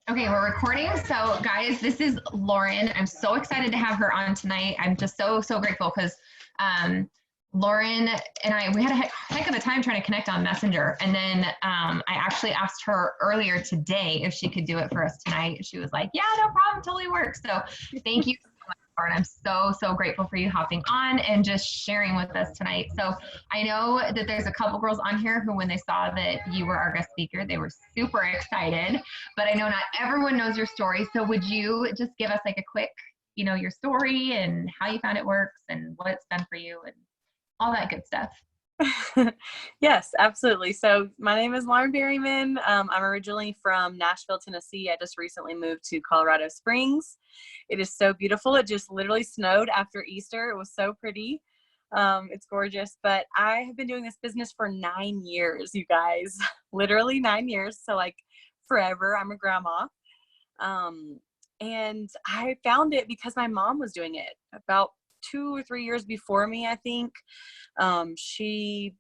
Okay, we're recording. So, guys, this is Lauren. I'm so excited to have her on tonight. I'm just so grateful because Lauren and we had a heck of a time trying to connect on Messenger. And then I actually asked her earlier today if she could do it for us tonight. She was like, yeah, no problem, totally works. So, thank you so much, Lauren. I'm so grateful for you hopping on and just sharing with us tonight. So, I know that there's a couple girls on here who, when they saw that you were our guest speaker, they were super excited. But I know not everyone knows your story. So would you just give us like a quick, your story and how you found it works and what it's done for you and all that good stuff? Yes, absolutely. So my name is Lauren Berryman. I'm originally from Nashville, Tennessee. I just recently moved to Colorado Springs. It is so beautiful. It just literally snowed after Easter. It was so pretty. It's gorgeous, but I have been doing this business for 9 years, you guys, literally 9 years. So like forever. I'm a grandma. And I found it because my mom was doing it about 2 or 3 years before me, I think. She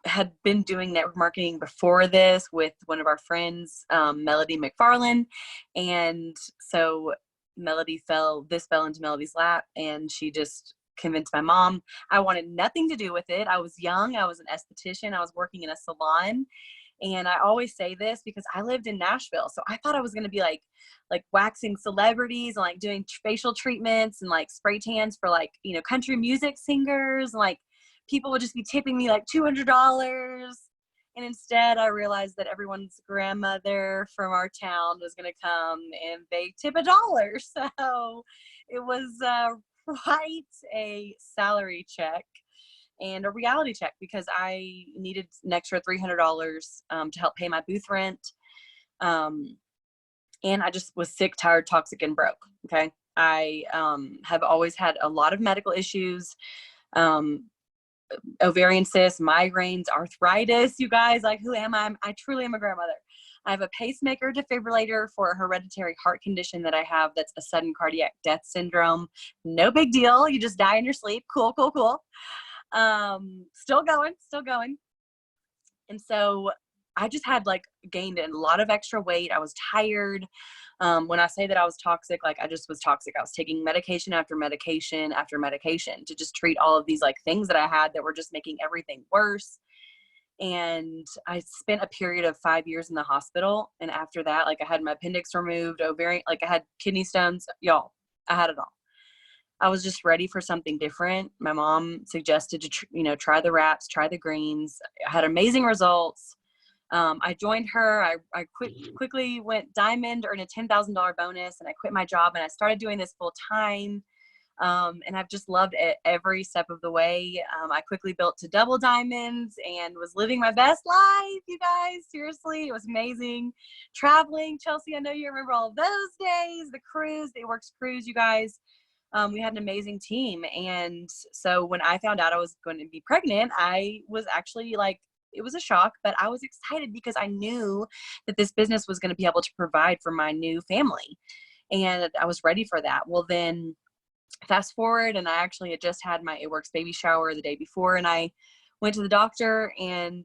had been doing network marketing before this with one of our friends, Melody McFarland. And so this fell into Melody's lap, and she just convinced my mom. I wanted nothing to do with it. I was young. I was an esthetician. I was working in a salon. And I always say this because I lived in Nashville. So I thought I was going to be like waxing celebrities and like doing facial treatments and like spray tans for like, country music singers. And like people would just be tipping me like $200. And instead I realized that everyone's grandmother from our town was going to come and they tip $1. So it was quite a salary check and a reality check because I needed an extra $300 to help pay my booth rent. And I just was sick, tired, toxic, and broke. Okay. I have always had a lot of medical issues, ovarian cysts, migraines, arthritis, you guys. Like, who am I? I truly am a grandmother. I have a pacemaker defibrillator for a hereditary heart condition that I have that's a sudden cardiac death syndrome. No big deal. You just die in your sleep. Cool. Still going. And so I just had gained a lot of extra weight. I was tired. When I say that I was toxic, I just was toxic. I was taking medication after medication after medication to just treat all of these things that I had that were just making everything worse. And I spent a period of 5 years in the hospital. And after that, I had my appendix removed, ovarian, I had kidney stones, y'all, I had it all. I was just ready for something different. My mom suggested to, try the wraps, try the greens. I had amazing results. I joined her. I quickly went diamond, earned a $10,000 bonus, and I quit my job and I started doing this full time. And I've just loved it every step of the way. I quickly built to double diamonds and was living my best life, you guys. Seriously, it was amazing. Traveling, Chelsea, I know you remember all of those days. The cruise, the It Works cruise, you guys. We had an amazing team. And so when I found out I was going to be pregnant, I was actually it was a shock, but I was excited because I knew that this business was going to be able to provide for my new family. And I was ready for that. Well, then fast forward, and I actually had just had my It Works baby shower the day before, and I went to the doctor and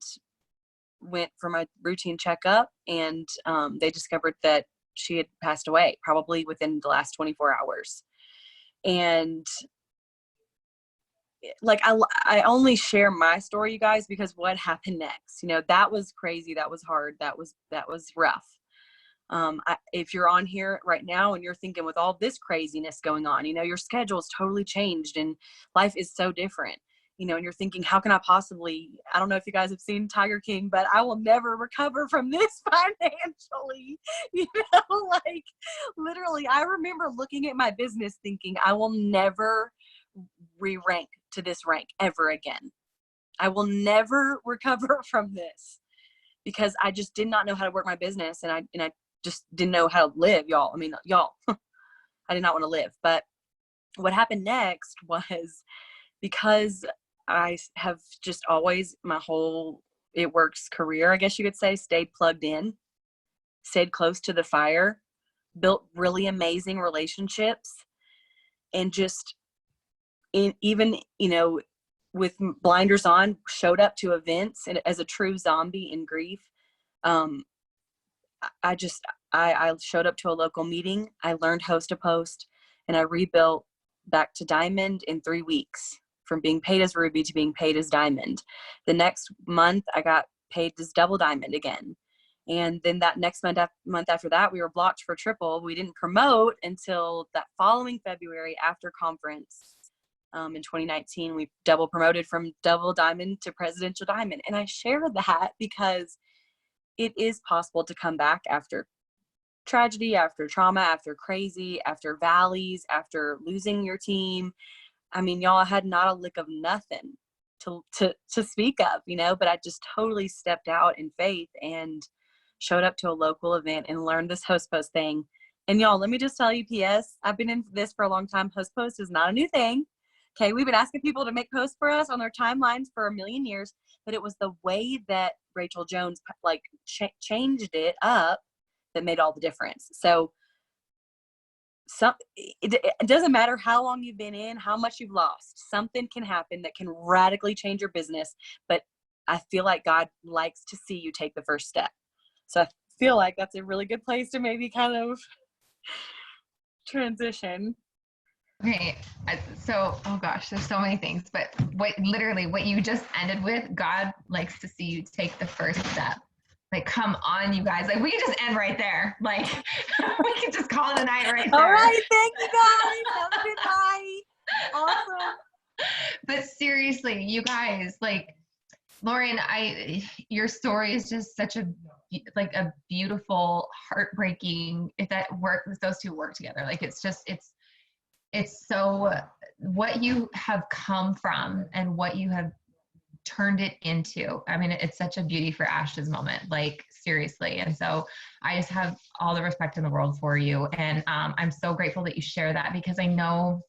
went for my routine checkup, and they discovered that she had passed away probably within the last 24 hours. And I only share my story, you guys, because what happened next, that was crazy. That was hard. That was rough. If you're on here right now and you're thinking with all this craziness going on, your schedule's totally changed and life is so different, and you're thinking, how can I possibly, I don't know if you guys have seen Tiger King, but I will never recover from this financially, literally, I remember looking at my business thinking, I will never re-rank to this rank ever again. I will never recover from this because I just did not know how to work my business. And I just didn't know how to live, y'all. I mean, y'all, I did not want to live. But what happened next was, because I have just always, my whole It Works career, I guess you could say, stayed plugged in, stayed close to the fire, built really amazing relationships, and just even with blinders on, showed up to events and as a true zombie in grief. I showed up to a local meeting. I learned host to post, and I rebuilt back to diamond in 3 weeks, from being paid as ruby to being paid as diamond. The next month I got paid as double diamond again. And then that next month after that, we were blocked for triple. We didn't promote until that following February after conference. In 2019, we double promoted from double diamond to presidential diamond. And I share that because it is possible to come back after tragedy, after trauma, after crazy, after valleys, after losing your team. I mean, y'all had not a lick of nothing to speak of, you know, but I just totally stepped out in faith and showed up to a local event and learned this host post thing. And y'all, let me just tell you, PS, I've been in this for a long time. Host post is not a new thing. Okay, we've been asking people to make posts for us on their timelines for a million years, but it was the way that Rachel Jones like changed it up that made all the difference. So it doesn't matter how long you've been in, how much you've lost, something can happen that can radically change your business. But I feel like God likes to see you take the first step. So I feel like that's a really good place to maybe kind of transition. Okay, so, oh gosh, there's so many things, but what you just ended with, God likes to see you take the first step. Like, come on, you guys. Like, we can just end right there. Like, we can just call it a night right there. All right, thank you guys. Have a good night. Awesome. But seriously, you guys, like, Lauren, your story is just such a beautiful, heartbreaking, if those two work together. Like, it's so what you have come from and what you have turned it into. I mean, it's such a beauty for ashes moment, like, seriously. And so I just have all the respect in the world for you. And I'm so grateful that you share that, because I know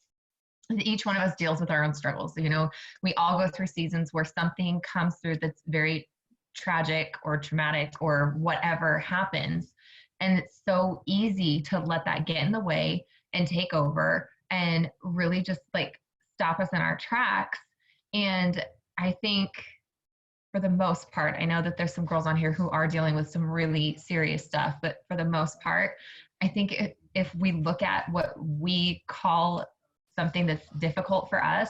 that each one of us deals with our own struggles. You know, we all go through seasons where something comes through that's very tragic or traumatic or whatever happens. And it's so easy to let that get in the way and take over and really just like stop us in our tracks. And I think for the most part, I know that there's some girls on here who are dealing with some really serious stuff, but for the most part, I think if we look at what we call something that's difficult for us,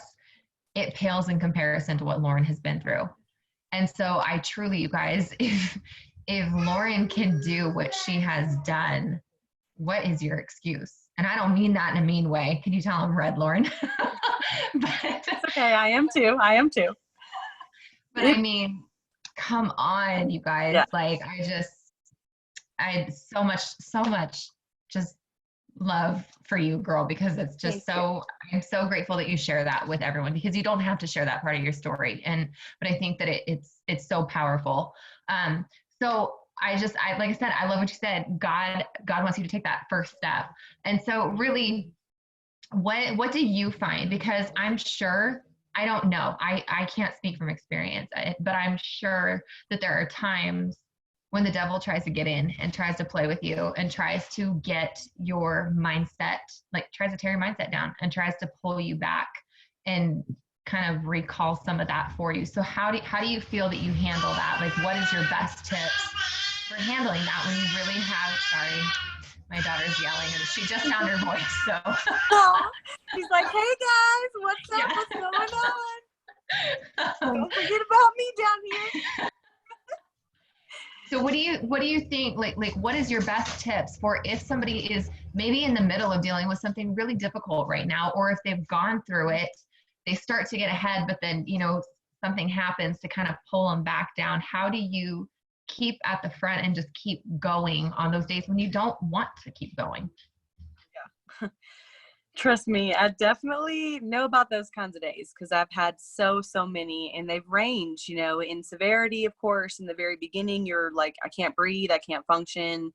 it pales in comparison to what Lauren has been through. And so I truly, you guys, if Lauren can do what she has done, what is your excuse? And I don't mean that in a mean way. Can you tell I'm red, Lauren? But it's okay. I am too. But I mean, come on, you guys. Yeah. Like, I had so much just love for you, girl, because it's just I'm so grateful that you share that with everyone, because you don't have to share that part of your story. But I think that it's so powerful. So I like I said, I love what you said. God wants you to take that first step. And so really, what do you find? Because I'm sure, I don't know, I can't speak from experience, but I'm sure that there are times when the devil tries to get in and tries to play with you and tries to get your mindset, like tries to tear your mindset down and tries to pull you back and kind of recall some of that for you. So how do you feel that you handle that? Like, what is your best tips for handling that when you really have, sorry, my daughter's yelling and she just found her voice. So she's like, hey guys, what's up? Yeah. What's going on? Don't forget about me down here. So what do you think, like what is your best tips for if somebody is maybe in the middle of dealing with something really difficult right now, or if they've gone through it, they start to get ahead, but then, you know, something happens to kind of pull them back down. How do you keep at the front and just keep going on those days when you don't want to keep going? Yeah. Trust me, I definitely know about those kinds of days, because I've had so many, and they've ranged, you know, in severity. Of course, in the very beginning, you're like, I can't breathe, I can't function,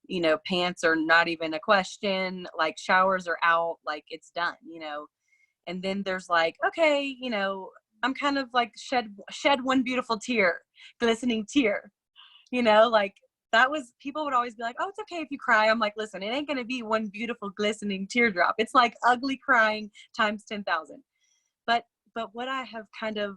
you know, pants are not even a question, like showers are out, like it's done, you know. And then there's like, okay, you know, I'm kind of like shed one beautiful tear, glistening tear, you know, like that was, people would always be like, oh, it's okay if you cry. I'm like, listen, it ain't going to be one beautiful glistening teardrop. It's like ugly crying times 10,000. But what I have kind of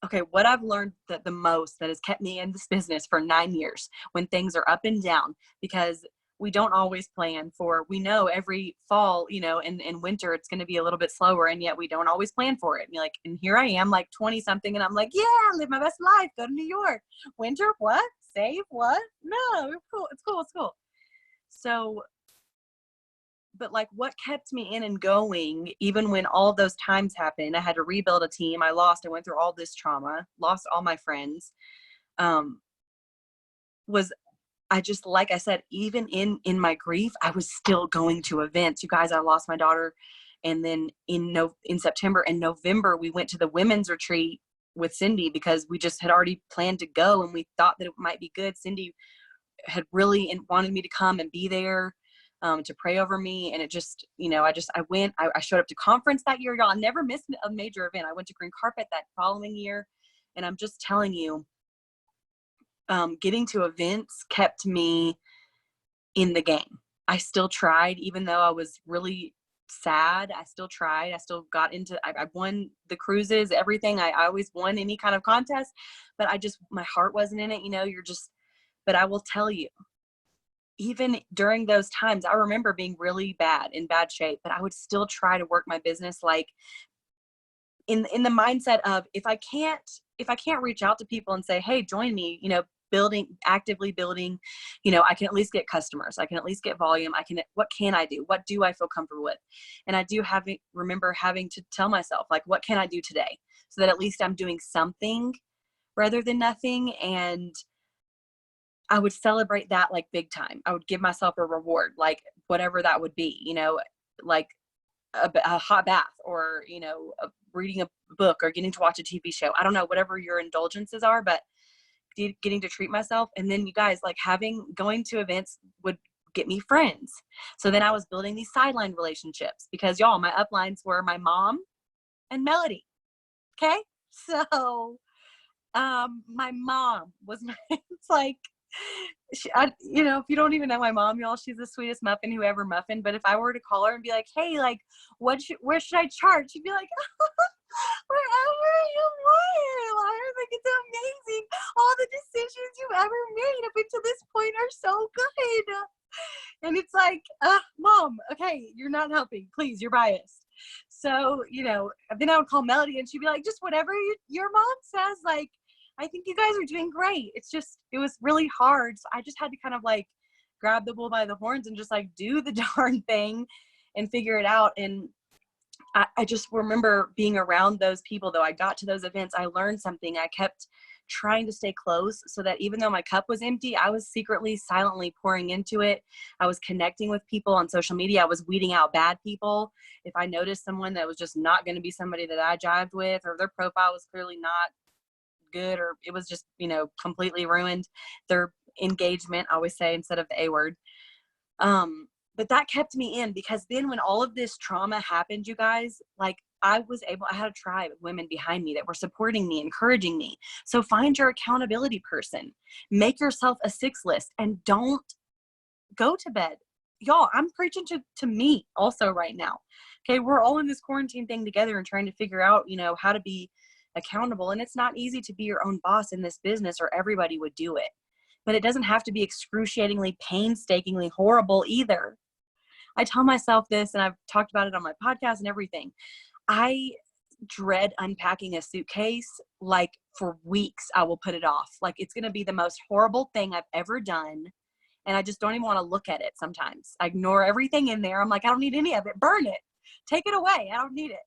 okay, what I've learned that the most that has kept me in this business for 9 years when things are up and down, because we don't always plan for, we know every fall, you know, and winter, it's going to be a little bit slower. And yet we don't always plan for it. And you're like, and here I am like 20 something. And I'm like, yeah, live my best life. Go to New York. Winter. What? Save what? No, it's cool. It's cool. It's cool. So, but like what kept me in and going, even when all those times happened, I had to rebuild a team. I went through all this trauma, lost all my friends, was I just, like I said, even in my grief, I was still going to events. You guys, I lost my daughter. And then in September and November, we went to the women's retreat with Cindy because we just had already planned to go and we thought that it might be good. Cindy had really wanted me to come and be there to pray over me. And it just, you know, I went, I showed up to conference that year. Y'all, I never missed a major event. I went to Green Carpet that following year. And I'm just telling you, getting to events kept me in the game. I still tried, even though I was really sad. I still tried. I still got into, I won the cruises, everything. I always won any kind of contest, but my heart wasn't in it. You know, but I will tell you, even during those times, I remember being really in bad shape, but I would still try to work my business like in the mindset of if I can't reach out to people and say, hey, join me, you know, actively building, you know, I can at least get customers. I can at least get volume. What can I do? What do I feel comfortable with? And I do remember having to tell myself, like, what can I do today? So that at least I'm doing something rather than nothing. And I would celebrate that like big time. I would give myself a reward, like whatever that would be, you know, like a hot bath or, you know, reading a book or getting to watch a TV show. I don't know, whatever your indulgences are, but getting to treat myself. And then you guys, like going to events would get me friends. So then I was building these sideline relationships because y'all, my uplines were my mom and Melody. Okay. So, my mom was it's like, you know, if you don't even know my mom, y'all, she's the sweetest muffin who ever muffined. But if I were to call her and be like, hey, like, where should I charge? She'd be like, wherever you want, Lauren. Like, it's amazing. All the decisions you've ever made up until this point are so good. And it's like, Mom, okay, you're not helping. Please, you're biased. So, you know, then I would call Melody and she'd be like, just whatever your mom says, like, I think you guys are doing great. It was really hard. So I just had to kind of like grab the bull by the horns and just like do the darn thing and figure it out. And I just remember being around those people, though. I got to those events. I learned something. I kept trying to stay close so that even though my cup was empty, I was secretly, silently pouring into it. I was connecting with people on social media. I was weeding out bad people. If I noticed someone that was just not going to be somebody that I jived with, or their profile was clearly not good, or it was just, you know, completely ruined their engagement, I always say, instead of the A word. But that kept me in, because then when all of this trauma happened, you guys, like I had a tribe of women behind me that were supporting me, encouraging me. So find your accountability person, make yourself a 6 list, and don't go to bed. Y'all, I'm preaching to me also right now. Okay. We're all in this quarantine thing together and trying to figure out, you know, how to be accountable. And it's not easy to be your own boss in this business, or everybody would do it. But it doesn't have to be excruciatingly, painstakingly horrible either. I tell myself this, and I've talked about it on my podcast and everything. I dread unpacking a suitcase. Like for weeks, I will put it off. Like it's going to be the most horrible thing I've ever done. And I just don't even want to look at it sometimes. I ignore everything in there. I'm like, I don't need any of it. Burn it. Take it away. I don't need it.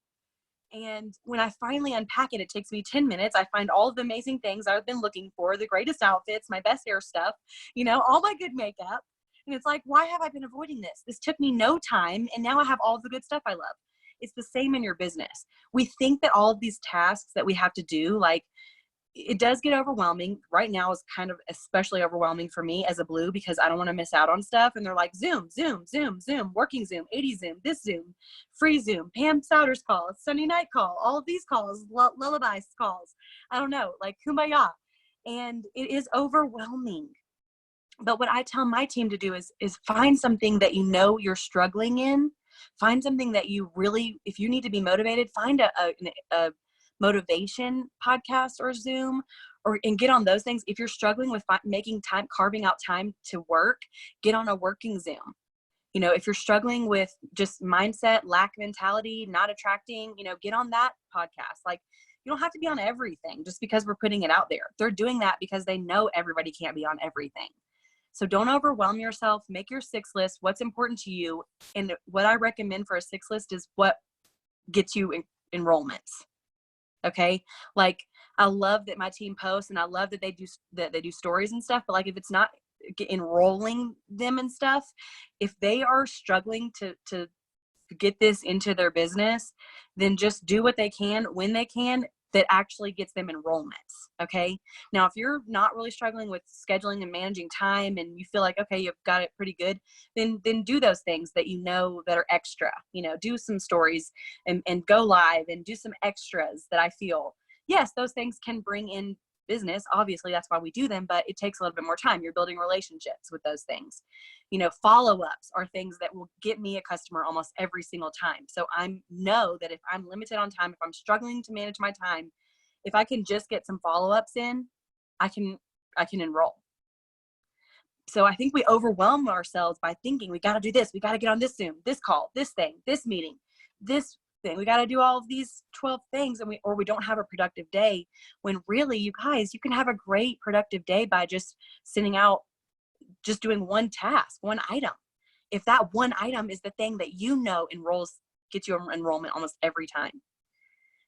And when I finally unpack it, it takes me 10 minutes. I find all of the amazing things I've been looking for, the greatest outfits, my best hair stuff, you know, all my good makeup. And it's like, why have I been avoiding this? This took me no time. And now I have all the good stuff I love. It's the same in your business. We think that all of these tasks that we have to do, like, it does get overwhelming. Right now is kind of especially overwhelming for me as a blue, because I don't want to miss out on stuff. And they're like, Zoom, Zoom, Zoom, Zoom, working Zoom, 80 Zoom, this Zoom, free Zoom, Pam Souders call, Sunday night call, all of these calls, lullabies calls. I don't know, like kumbaya. And it is overwhelming. But what I tell my team to do is find something that you know you're struggling in. Find something that you really, if you need to be motivated, find a motivation podcast or Zoom, and get on those things. If you're struggling with making time, carving out time to work, get on a working Zoom. You know, if you're struggling with just mindset, lack mentality, not attracting, you know, get on that podcast. Like, you don't have to be on everything just because we're putting it out there. They're doing that because they know everybody can't be on everything. So don't overwhelm yourself. Make your 6 list. What's important to you. And what I recommend for a 6 list is what gets you enrollments. Okay. Like, I love that my team posts, and I love that they do stories and stuff, but like, if it's not enrolling them and stuff, if they are struggling to get this into their business, then just do what they can when they can that actually gets them enrollments. Okay. Now, if you're not really struggling with scheduling and managing time, and you feel like, okay, you've got it pretty good, then do those things that you know that are extra. You know, do some stories and go live and do some extras that I feel, yes, those things can bring in business. Obviously, that's why we do them, but it takes a little bit more time. You're building relationships with those things. You know, follow-ups are things that will get me a customer almost every single time. So I know that if I'm limited on time, if I'm struggling to manage my time, if I can just get some follow-ups in, I can enroll. So I think we overwhelm ourselves by thinking we got to do this, we got to get on this Zoom, this call, this thing, this meeting, this thing. We got to do all of these 12 things, and we don't have a productive day, when really, you guys, you can have a great productive day by just sending out, just doing one task, one item. If that one item is the thing that you know gets you enrollment almost every time.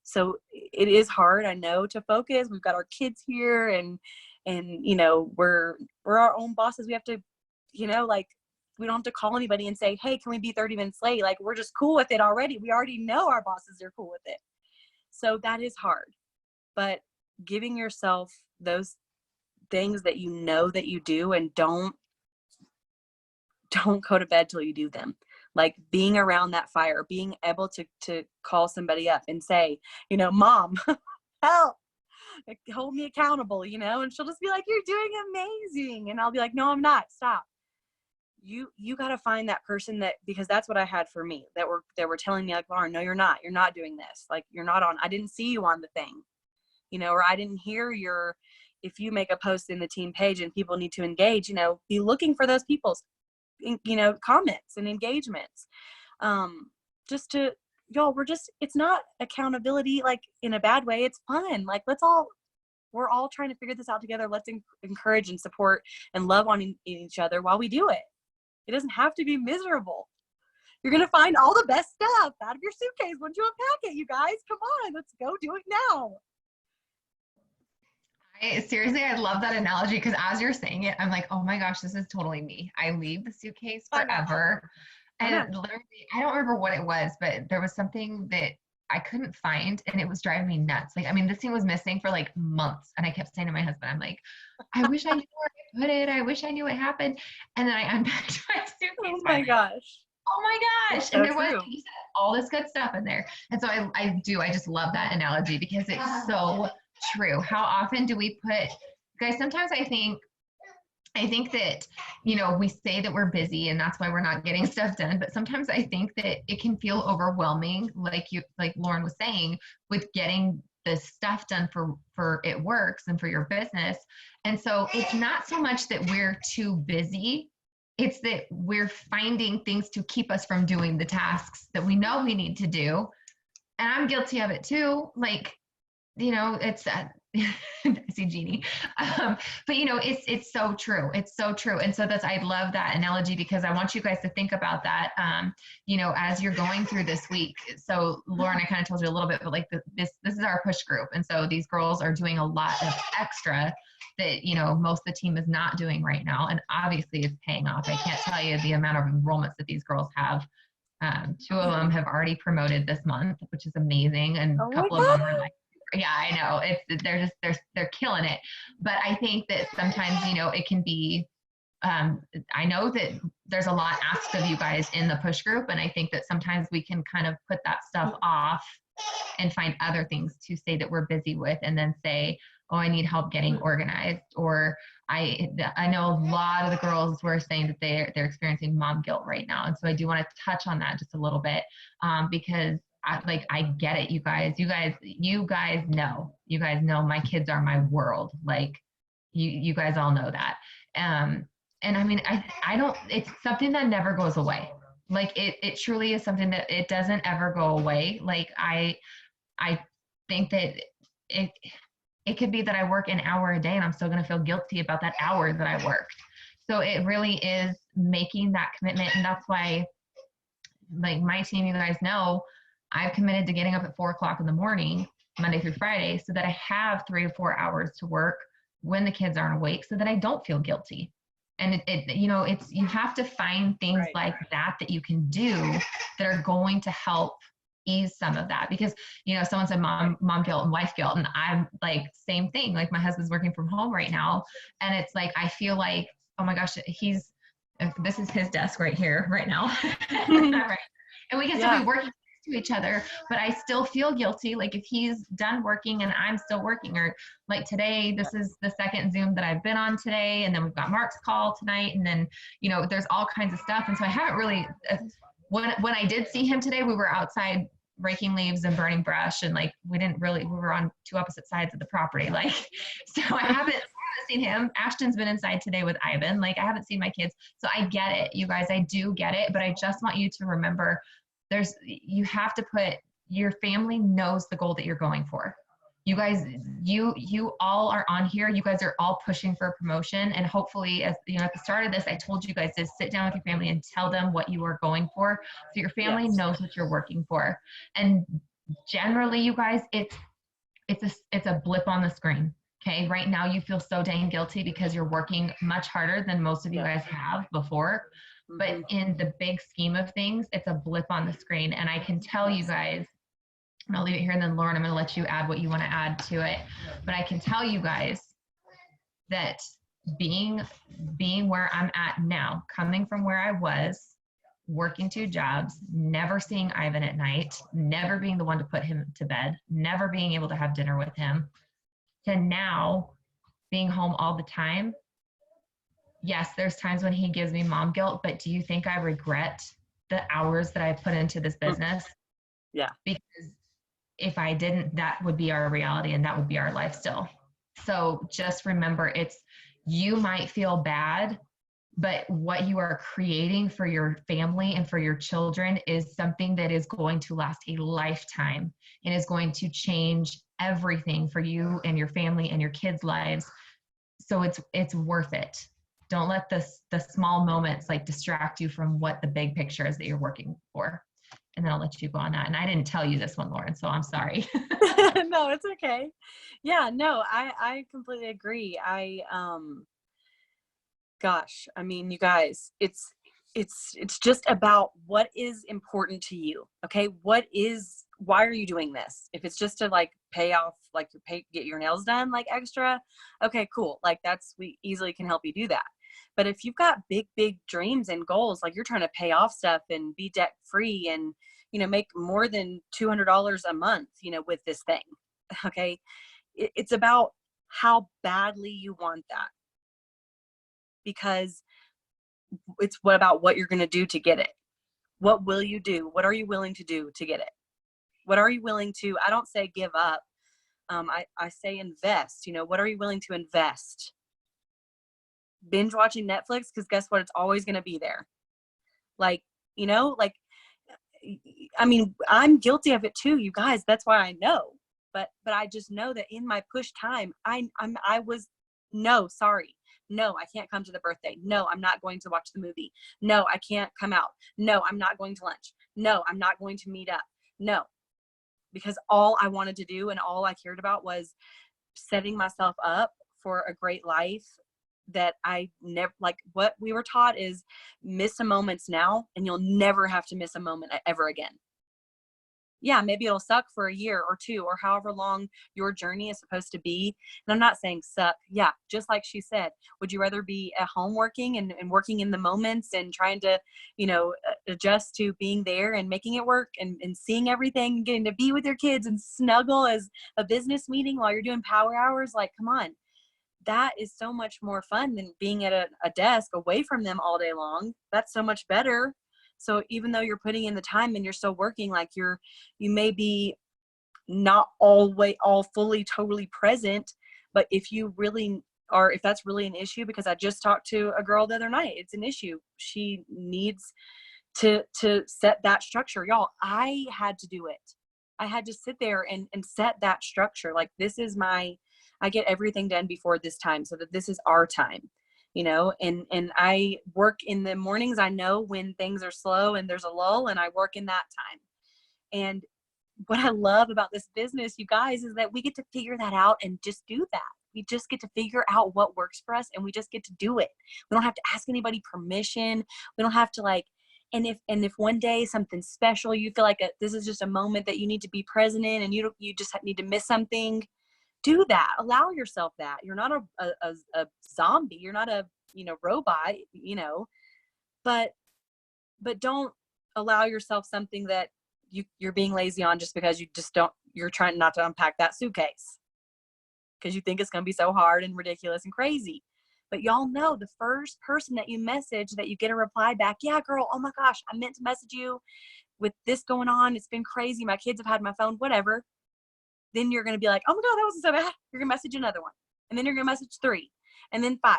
So it is hard, I know, to focus. We've got our kids here, and you know, we're our own bosses. We have to, you know, like, we don't have to call anybody and say, hey, can we be 30 minutes late? Like, we're just cool with it already. We already know our bosses are cool with it. So that is hard. But giving yourself those things that you know that you do, and don't go to bed till you do them. Like, being around that fire, being able to call somebody up and say, you know, Mom, help, hold me accountable, you know, and she'll just be like, you're doing amazing. And I'll be like, no, I'm not. Stop. You got to find that person because that's what I had for me, that were telling me, like, Lauren, no, you're not doing this. Like, you're not on, I didn't see you on the thing, you know, or I didn't hear if you make a post in the team page and people need to engage, you know, be looking for those people's, you know, comments and engagements. Just to, y'all, it's not accountability, like, in a bad way. It's fun. Like, we're all trying to figure this out together. Let's encourage and support and love on each other while we do it. It doesn't have to be miserable. You're going to find all the best stuff out of your suitcase once you unpack it, you guys. Come on, let's go do it now. Seriously, I love that analogy, because as you're saying it, I'm like, oh my gosh, this is totally me. I leave the suitcase forever. And literally, I don't remember what it was, but there was something that I couldn't find, and it was driving me nuts. Like, I mean, this thing was missing for like months, and I kept saying to my husband, I'm like, I wish I knew where I put it. I wish I knew what happened. And then I unpacked my suitcase. Oh my gosh. Oh my gosh. So and there true. was, like you said, all this good stuff in there. And so I just love that analogy, because it's so true. How often do we guys, sometimes I think that, you know, we say that we're busy and that's why we're not getting stuff done. But sometimes I think that it can feel overwhelming, like Lauren was saying, with getting the stuff done for it works and for your business. And so it's not so much that we're too busy. It's that we're finding things to keep us from doing the tasks that we know we need to do. And I'm guilty of it too. Like, you know, it's I see Jeannie. But you know, it's so true. It's so true. And so I love that analogy, because I want you guys to think about that, you know, as you're going through this week. So Lauren, I kind of told you a little bit, but like this is our push group. And so these girls are doing a lot of extra that, you know, most of the team is not doing right now. And obviously it's paying off. I can't tell you the amount of enrollments that these girls have. 2 of them have already promoted this month, which is amazing. And a couple of them are like, yeah, I know, they're killing it. But I think that sometimes, you know, it can be, I know that there's a lot asked of you guys in the push group. And I think that sometimes we can kind of put that stuff off and find other things to say that we're busy with, and then say, oh, I need help getting organized. Or I know a lot of the girls were saying that they're experiencing mom guilt right now. And so I do want to touch on that just a little bit, because I get it, you guys. You guys know my kids are my world. Like you guys all know that. And I mean, I don't, it's something that never goes away. Like it truly is something that it doesn't ever go away. Like I think that it, it could be that I work an hour a day and I'm still going to feel guilty about that hour that I worked. So it really is making that commitment. And that's why, like my team, you guys know, I've committed to getting up at 4 o'clock in the morning, Monday through Friday, so that I have 3 to 4 hours to work when the kids aren't awake so that I don't feel guilty. And it's, you have to find things like that you can do that are going to help ease some of that. Because, someone said mom guilt and wife guilt. And I'm like, same thing. Like my husband's working from home right now. And it's like, I feel like, oh my gosh, this is his desk right here, right now. Right. And we can still be working next to each other, but I still feel guilty. Like if he's done working and I'm still working, or like today, this is the second Zoom that I've been on today. And then we've got Mark's call tonight. And then, there's all kinds of stuff. And so I haven't really, when I did see him today, we were outside raking leaves and burning brush. And like, we were on two opposite sides of the property. Like, so I haven't seen him. Ashton's been inside today with Ivan. Like I haven't seen my kids. So I get it, you guys, I do get it. But I just want you to remember you have to your family knows the goal that you're going for. You guys, you all are on here. You guys are all pushing for a promotion. And hopefully, as at the start of this, I told you guys to sit down with your family and tell them what you are going for. So your family knows what you're working for. And generally, you guys, it's a blip on the screen. Okay. Right now you feel so dang guilty because you're working much harder than most of you guys have before. But in the big scheme of things, it's a blip on the screen. And I can tell you guys, and I'll leave it here, and then Lauren, I'm going to let you add what you want to add to it. But I can tell you guys that being where I'm at now, coming from where I was, working 2 jobs, never seeing Ivan at night, never being the one to put him to bed, never being able to have dinner with him, to now being home all the time. Yes, there's times when he gives me mom guilt, but do you think I regret the hours that I put into this business? Yeah. Because if I didn't, that would be our reality and that would be our life still. So just remember, you might feel bad, but what you are creating for your family and for your children is something that is going to last a lifetime and is going to change everything for you and your family and your kids' lives. So it's worth it. Don't let the small moments like distract you from what the big picture is that you're working for. And then I'll let you go on that. And I didn't tell you this one, Lauren, so I'm sorry. No, it's okay. Yeah, no, I completely agree. Gosh, I mean, you guys, it's just about what is important to you. Okay. Why are you doing this? If it's just to like pay off, like get your nails done, like extra. Okay, cool. Like we easily can help you do that. But if you've got big dreams and goals, like you're trying to pay off stuff and be debt free and, make more than $200 a month, with this thing. Okay. It's about how badly you want that, because it's about what you're going to do to get it. What will you do? What are you willing to do to get it? What are you willing to, I don't say give up. I say invest. What are you willing to invest? Binge watching Netflix, because guess what? It's always going to be there. Like, I mean, I'm guilty of it too, you guys. That's why I know. But I just know that in my push time, no, sorry. No, I can't come to the birthday. No, I'm not going to watch the movie. No, I can't come out. No, I'm not going to lunch. No, I'm not going to meet up. No, because all I wanted to do and all I cared about was setting myself up for a great life that I never, like what we were taught is miss some moments now and you'll never have to miss a moment ever again. Yeah, maybe it'll suck for a year or 2 or however long your journey is supposed to be. And I'm not saying suck. Yeah, just like she said, would you rather be at home working and working in the moments and trying to, adjust to being there and making it work and seeing everything, getting to be with your kids and snuggle as a business meeting while you're doing power hours? Like, come on. That is so much more fun than being at a desk away from them all day long. That's so much better. So even though you're putting in the time and you're still working, like you may be not all fully totally present, but if you really are, if that's really an issue, because I just talked to a girl the other night, it's an issue. She needs to set that structure. Y'all, I had to do it. I had to sit there and set that structure. Like, this is I get everything done before this time, so that this is our time, you know, and I work in the mornings. I know when things are slow and there's a lull, and I work in that time. And what I love about this business, you guys, is that we get to figure that out and just do that. We just get to figure out what works for us, and we just get to do it. We don't have to ask anybody permission. We don't have to, like, and if one day something special, you feel like this is just a moment that you need to be present in, and you just need to miss something, do that. Allow yourself that. You're not a zombie. You're not a, robot, but don't allow yourself something that you're being lazy on just because you're trying not to unpack that suitcase because you think it's going to be so hard and ridiculous and crazy. But y'all know, the first person that you message that you get a reply back, yeah, girl, oh my gosh, I meant to message you with this going on. It's been crazy. My kids have had my phone, whatever. Then you're going to be like, oh my God, that wasn't so bad. You're going to message another one. And then you're going to message 3 and then 5.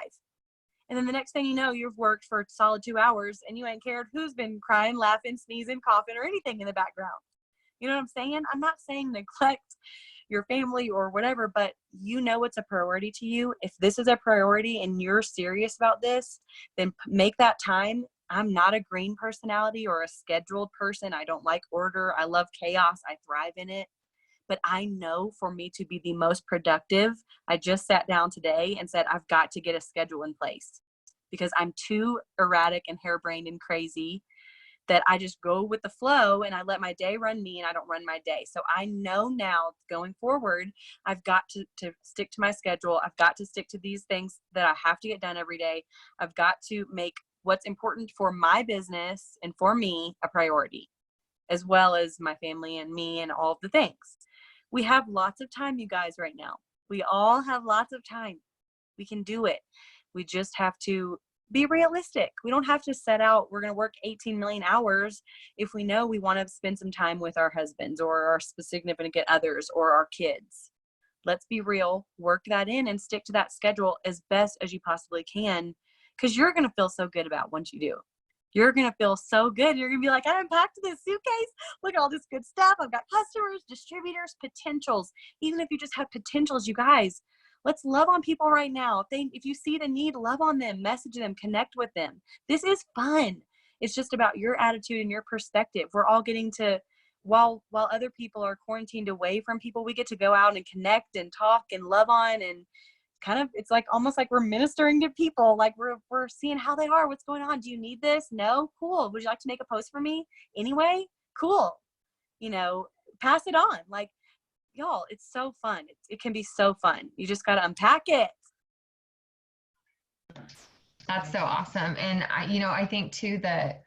And then the next thing you know, you've worked for a solid 2 hours and you ain't cared who's been crying, laughing, sneezing, coughing, or anything in the background. You know what I'm saying? I'm not saying neglect your family or whatever, but it's a priority to you. If this is a priority and you're serious about this, then make that time. I'm not a green personality or a scheduled person. I don't like order. I love chaos. I thrive in it. But I know for me to be the most productive, I just sat down today and said, I've got to get a schedule in place because I'm too erratic and harebrained and crazy that I just go with the flow and I let my day run me and I don't run my day. So I know now going forward, I've got to stick to my schedule. I've got to stick to these things that I have to get done every day. I've got to make what's important for my business and for me a priority, as well as my family and me and all of the things. We have lots of time, you guys, right now. We all have lots of time. We can do it. We just have to be realistic. We don't have to set out, we're going to work 18 million hours if we know we want to spend some time with our husbands or our significant others or our kids. Let's be real, work that in and stick to that schedule as best as you possibly can, because you're going to feel so good about once you do. You're going to feel so good. You're going to be like, I unpacked this suitcase. Look at all this good stuff. I've got customers, distributors, potentials. Even if you just have potentials, you guys, let's love on people right now. If you see the need, love on them, message them, connect with them. This is fun. It's just about your attitude and your perspective. We're all getting to, while other people are quarantined away from people, we get to go out and connect and talk and love on, and kind of, it's like almost like we're ministering to people. Like we're seeing how they are, what's going on. Do you need this? No? Cool. Would you like to make a post for me anyway? Cool. Pass it on. Like, y'all, it's so fun. It can be so fun. You just got to unpack it. That's so awesome. And I think too that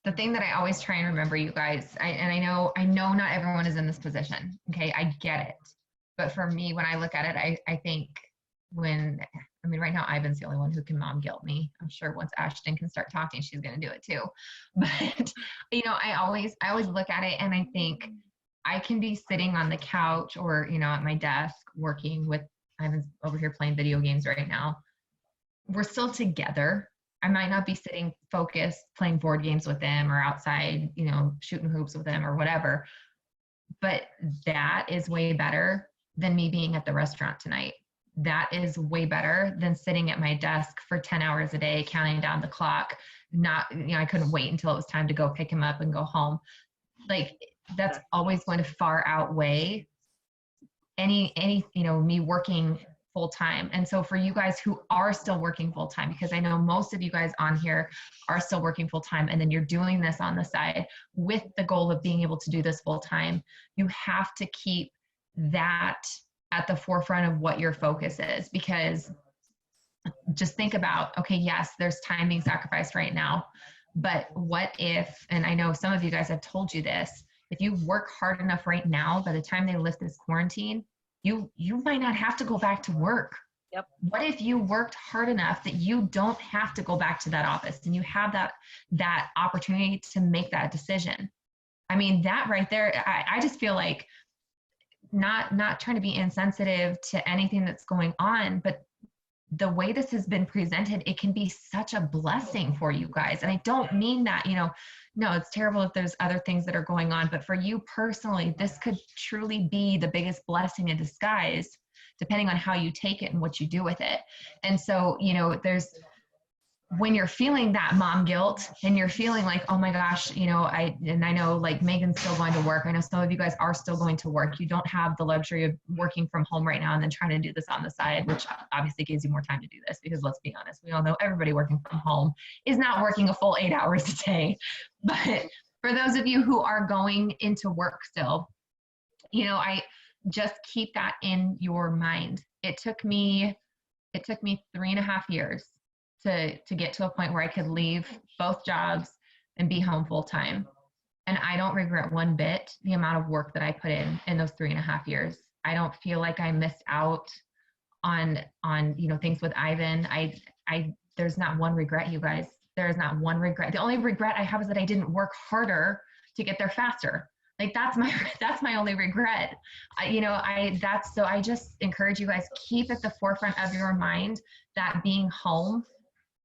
the thing that I always try and remember, you guys, I know not everyone is in this position. Okay. I get it. But for me, when I look at it, I think right now Ivan's the only one who can mom guilt me. I'm sure once Ashton can start talking, she's going to do it too. But, I always look at it and I think I can be sitting on the couch or, at my desk working with Ivan's over here playing video games right now. We're still together. I might not be sitting focused, playing board games with them or outside, shooting hoops with them or whatever. But that is way better than me being at the restaurant tonight. That is way better than sitting at my desk for 10 hours a day, counting down the clock. I couldn't wait until it was time to go pick him up and go home. Like, that's always going to far outweigh any me working full time. And so for you guys who are still working full time, because I know most of you guys on here are still working full time, and then you're doing this on the side with the goal of being able to do this full time, you have to keep that at the forefront of what your focus is. Because just think about, okay, yes, there's time being sacrificed right now, but what if, and I know some of you guys have told you this, if you work hard enough right now, by the time they lift this quarantine, you might not have to go back to work. Yep. What if you worked hard enough that you don't have to go back to that office and you have that opportunity to make that decision? I mean, that right there, I just feel like not trying to be insensitive to anything that's going on, but the way this has been presented, it can be such a blessing for you guys. And I don't mean that, no, it's terrible if there's other things that are going on, but for you personally, this could truly be the biggest blessing in disguise, depending on how you take it and what you do with it. And so, when you're feeling that mom guilt and you're feeling like, oh my gosh, I know like Megan's still going to work. I know some of you guys are still going to work. You don't have the luxury of working from home right now and then trying to do this on the side, which obviously gives you more time to do this, because let's be honest, we all know everybody working from home is not working a full 8 hours a day. But for those of you who are going into work still, I just keep that in your mind. It took me 3.5 years to get to a point where I could leave both jobs and be home full time. And I don't regret one bit the amount of work that I put in those 3.5 years. I don't feel like I missed out on things with Ivan. There's not one regret, you guys. There is not one regret. The only regret I have is that I didn't work harder to get there faster. Like that's my only regret. So I just encourage you guys, keep at the forefront of your mind that being home.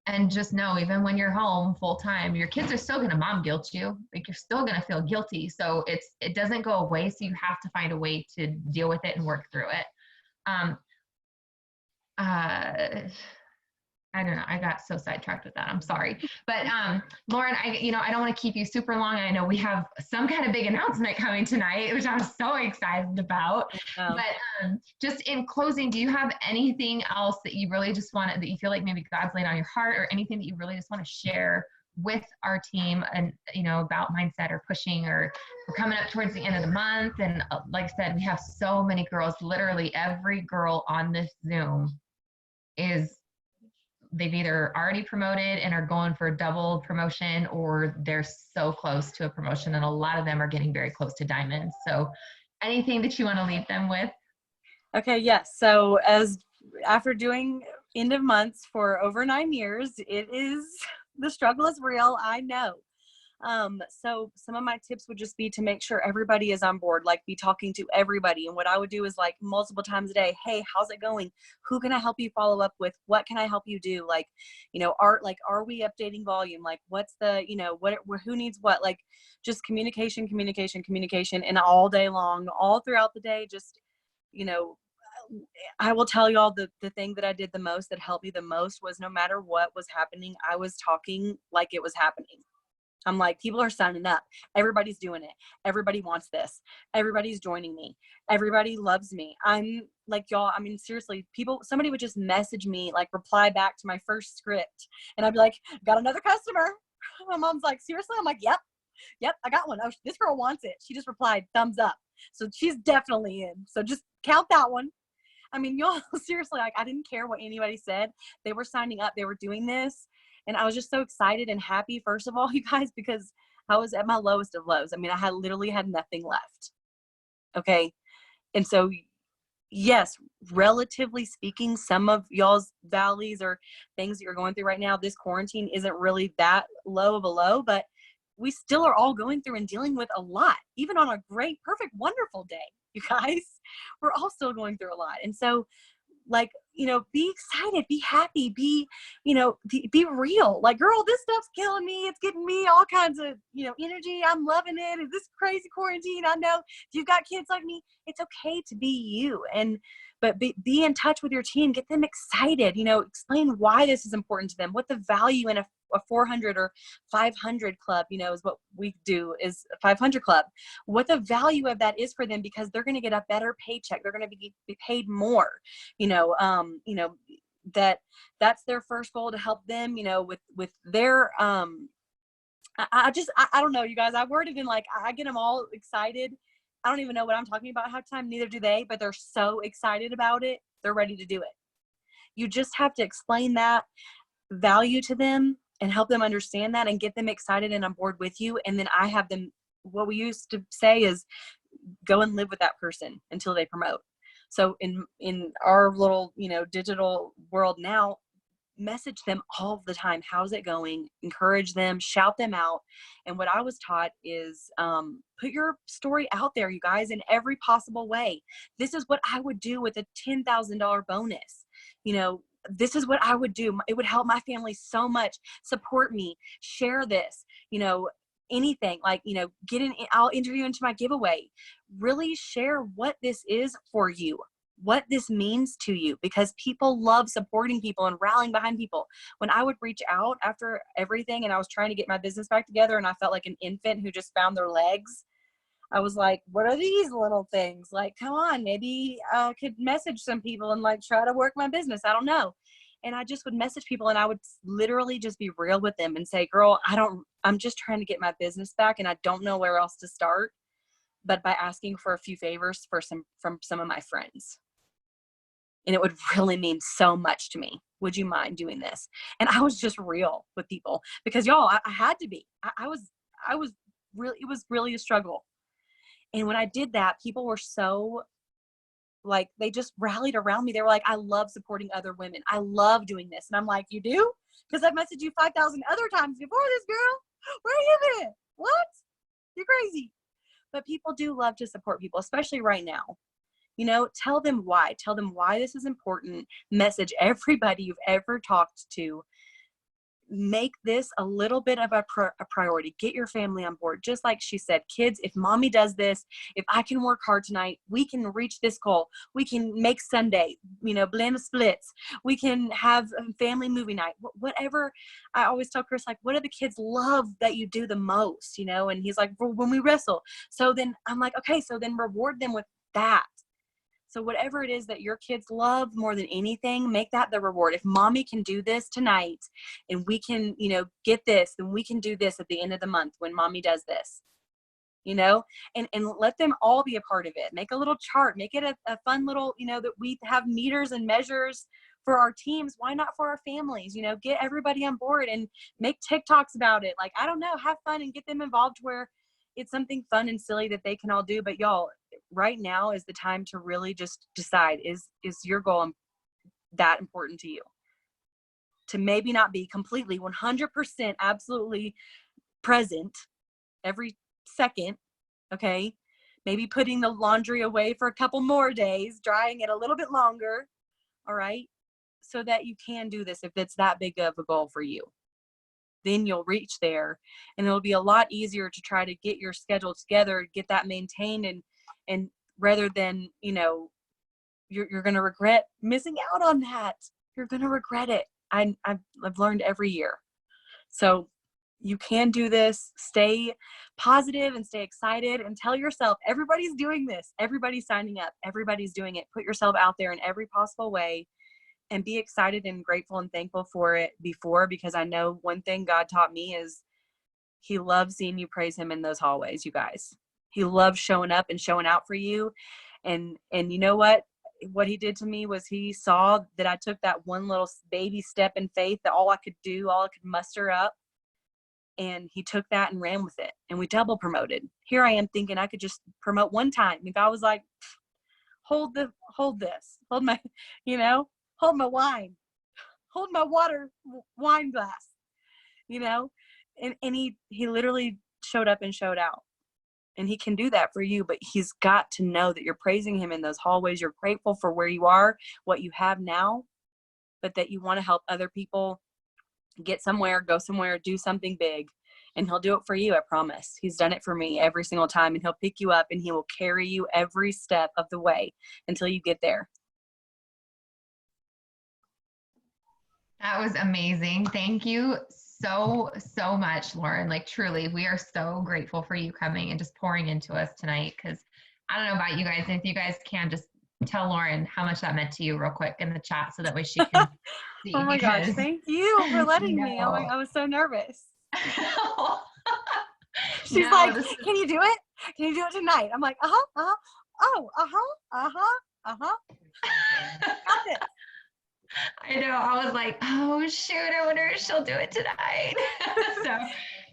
And just know, even when you're home full time, your kids are still going to mom guilt you. Like you're still going to feel guilty. So it doesn't go away. So you have to find a way to deal with it and work through it. I don't know. I got so sidetracked with that. I'm sorry. But Lauren, I don't want to keep you super long. I know we have some kind of big announcement coming tonight, which I'm so excited about. But just in closing, do you have anything else that you really just want that you feel like maybe God's laid on your heart, or anything that you really just want to share with our team and, about mindset or pushing, or we're coming up towards the end of the month. And like I said, we have so many girls, literally every girl on this Zoom they've either already promoted and are going for a double promotion, or they're so close to a promotion, and a lot of them are getting very close to diamonds. So anything that you want to leave them with? Okay, yes. So after doing end of months for over 9 years, the struggle is real. I know. So some of my tips would just be to make sure everybody is on board, like be talking to everybody. And what I would do is like multiple times a day, hey, how's it going? Who can I help you follow up with? What can I help you do? Like, are we updating volume? Like what's the, who needs what? Like just communication, and all day long, all throughout the day, just, I will tell y'all the thing that I did the most, that helped me the most, was no matter what was happening, I was talking like it was happening. I'm like, people are signing up. Everybody's doing it. Everybody wants this. Everybody's joining me. Everybody loves me. I'm like, y'all, I mean, seriously, somebody would just message me, like reply back to my first script. And I'd be like, got another customer. My mom's like, seriously? I'm like, yep, I got one. Oh, this girl wants it. She just replied, thumbs up. So she's definitely in. So just count that one. I mean, y'all, seriously, like I didn't care what anybody said. They were signing up. They were doing this. And I was just so excited and happy, first of all, you guys, because I was at my lowest of lows. I mean, I literally had nothing left. Okay. And so, yes, relatively speaking, some of y'all's valleys or things that you're going through right now, this quarantine isn't really that low of a low, but we still are all going through and dealing with a lot, even on a great, perfect, wonderful day, you guys. We're all still going through a lot. And so, like, be excited, be happy, be real. Like, girl, this stuff's killing me. It's getting me all kinds of, energy. I'm loving it. Is this crazy quarantine? I know if you've got kids like me, it's okay to be you. But be in touch with your team, get them excited, explain why this is important to them, what the value in a 400 or 500 club, is what we do, is a 500 club, what the value of that is for them, because they're going to get a better paycheck. They're going to be paid more, that's their first goal, to help them, with their, I don't know, you guys, I worded in like, I get them all excited. I don't even know what I'm talking about half the time. Neither do they, but they're so excited about it. They're ready to do it. You just have to explain that value to them and help them understand that and get them excited and on board with you. And then I have them, what we used to say is, go and live with that person until they promote. So in our little, digital world now, message them all the time. How's it going? Encourage them, shout them out. And what I was taught is put your story out there, you guys, in every possible way. This is what I would do with a $10,000 bonus. This is what I would do. It would help my family so much. Support me, share this, anything like, I'll enter you into my giveaway. Really share what this is for you, what this means to you, because people love supporting people and rallying behind people. When I would reach out after everything and I was trying to get my business back together and I felt like an infant who just found their legs, I was like, what are these little things? Like, come on, maybe I could message some people and like try to work my business. I don't know. And I just would message people and I would literally just be real with them and say, girl, I'm just trying to get my business back and I don't know where else to start, but by asking for a few favors from some of my friends. And it would really mean so much to me. Would you mind doing this? And I was just real with people because y'all, I had to be. I was really, it was really a struggle. And when I did that, people were so like, they just rallied around me. They were like, I love supporting other women. I love doing this. And I'm like, you do? Because I've messaged you 5,000 other times before this, girl. Where you been? What? You're crazy. But people do love to support people, especially right now. Tell them why. Tell them why this is important. Message everybody you've ever talked to. Make this a little bit of a priority. Get your family on board. Just like she said, kids, if mommy does this, if I can work hard tonight, we can reach this goal. We can make Sunday, blend splits. We can have a family movie night. Whatever. I always tell Chris, like, what do the kids love that you do the most? And he's like, well, when we wrestle. So then I'm like, okay, so then reward them with that. So whatever it is that your kids love more than anything, make that the reward. If mommy can do this tonight and we can, get this, then we can do this at the end of the month when mommy does this, and let them all be a part of it. Make a little chart, make it a fun little, that we have meters and measures for our teams. Why not for our families? Get everybody on board and make TikToks about it. Like, I don't know, have fun and get them involved where it's something fun and silly that they can all do. But y'all, right now is the time to really just decide, is your goal that important to you? To maybe not be completely 100% absolutely present every second, okay? Maybe putting the laundry away for a couple more days, drying it a little bit longer, all right? So that you can do this if it's that big of a goal for you. Then you'll reach there and it'll be a lot easier to try to get your schedule together, get that maintained, and rather than, you're going to regret missing out on that. You're going to regret it. I've learned every year. So you can do this. Stay positive and stay excited and tell yourself everybody's doing this. Everybody's signing up. Everybody's doing it. Put yourself out there in every possible way and be excited and grateful and thankful for it because I know one thing God taught me is he loves seeing you praise him in those hallways, you guys. He loves showing up and showing out for you. And you know what he did to me was he saw that I took that one little baby step in faith, that all I could do, all I could muster up. And he took that and ran with it. And we double promoted. Here I am thinking I could just promote one time. And God was like, hold this, hold my, hold my wine, hold my wine glass, and he literally showed up and showed out. And he can do that for you, but he's got to know that you're praising him in those hallways. You're grateful for where you are, what you have now, but that you want to help other people get somewhere, go somewhere, do something big. And he'll do it for you, I promise. He's done it for me every single time, and he'll pick you up and he will carry you every step of the way until you get there. That was amazing. Thank you so much, Lauren. Like, truly, we are so grateful for you coming and just pouring into us tonight. Because I don't know about you guys, and if you guys can just tell Lauren how much that meant to you real quick in the chat so that way she can see. Oh my gosh, thank you for letting me. Oh I was so nervous. She's like, can you do it? Can you do it tonight? I'm like, got it. I know. I was like, oh shoot, I wonder if she'll do it tonight. So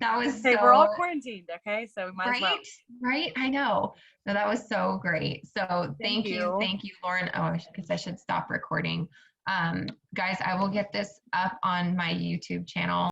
That was Hey, we're all quarantined, okay? So we might as well. Right. I know. So that was so great. So Thank you. Thank you, Lauren. Oh, I guess I should stop recording. Guys, I will get this up on my YouTube channel.